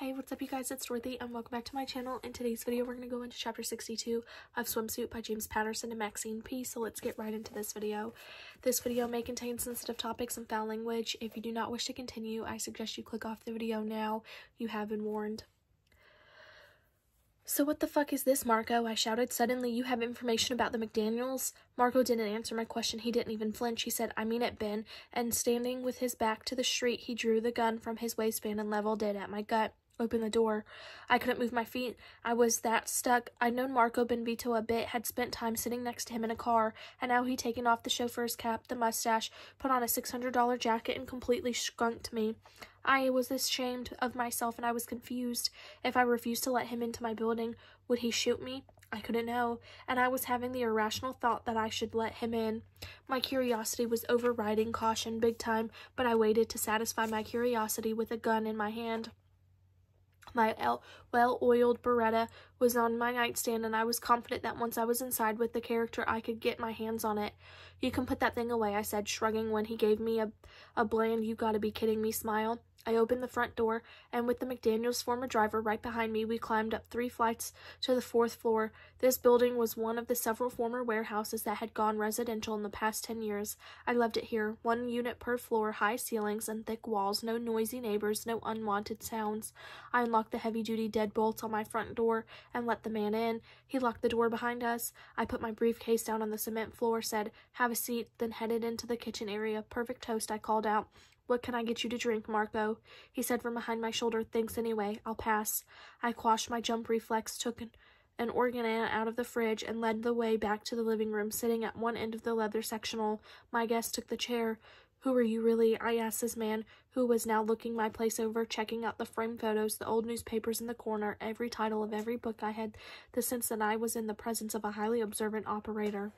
Hey, what's up you guys, it's Dorothy and welcome back to my channel. In today's video, we're going to go into chapter 62 of Swimsuit by James Patterson and Maxine P. So let's get right into this video. This video may contain sensitive topics and foul language. If you do not wish to continue, I suggest you click off the video now. You have been warned. So what the fuck is this, Marco? I shouted. Suddenly, you have information about the McDaniels? Marco didn't answer my question. He didn't even flinch. He said, I mean it, Ben. And standing with his back to the street, he drew the gun from his waistband and leveled it at my gut. Open the door. I couldn't move my feet. I was that stuck. I'd known Marco Benvito a bit, had spent time sitting next to him in a car, and now he'd taken off the chauffeur's cap, the mustache, put on a $600 jacket, and completely skunked me. I was ashamed of myself, and I was confused. If I refused to let him into my building, would he shoot me? I couldn't know, and I was having the irrational thought that I should let him in. My curiosity was overriding caution big time, but I waited to satisfy my curiosity with a gun in my hand. My well-oiled Beretta was on my nightstand, and I was confident that once I was inside with the character, I could get my hands on it. You can put that thing away, I said, shrugging when he gave me a bland, you gotta be kidding me smile. I opened the front door, and with the McDaniels' former driver right behind me, we climbed up 3 flights to the 4th floor. This building was one of the several former warehouses that had gone residential in the past 10 years. I loved it here. 1 unit per floor, high ceilings and thick walls, no noisy neighbors, no unwanted sounds. I unlocked the heavy-duty deadbolts on my front door and let the man in. He locked the door behind us. I put my briefcase down on the cement floor, said, have a seat, then headed into the kitchen area. Perfect toast, I called out. What can I get you to drink, Marco? He said from behind my shoulder, thanks anyway, I'll pass. I quashed my jump reflex, took an organelle out of the fridge, and led the way back to the living room, sitting at one end of the leather sectional. My guest took the chair. Who are you really? I asked this man, who was now looking my place over, checking out the framed photos, the old newspapers in the corner, every title of every book. I had the sense that I was in the presence of a highly observant operator.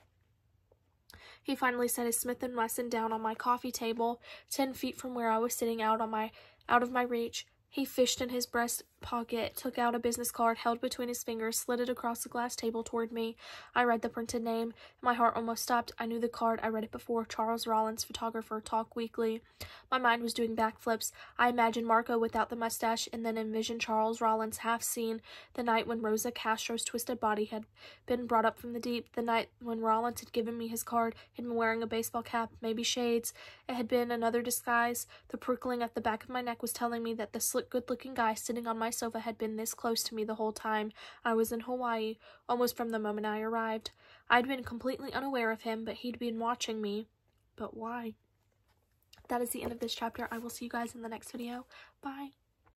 He finally set his Smith & Wesson down on my coffee table, 10 feet from where I was sitting, out of my reach. He fished in his breast pocket, took out a business card, held between his fingers, slid it across the glass table toward me. I read the printed name. My heart almost stopped. I knew the card. I read it before. Charles Rollins, photographer, Talk Weekly. My mind was doing backflips. I imagined Marco without the mustache, and then envisioned Charles Rollins half seen the night when Rosa Castro's twisted body had been brought up from the deep, the night when Rollins had given me his card. He'd been wearing a baseball cap, maybe shades. It had been another disguise. The prickling at the back of my neck was telling me that the slick, good-looking guy sitting on my sofa had been this close to me the whole time. I was in Hawaii, almost from the moment I arrived. I'd been completely unaware of him, but he'd been watching me. But why? That is the end of this chapter. I will see you guys in the next video. Bye.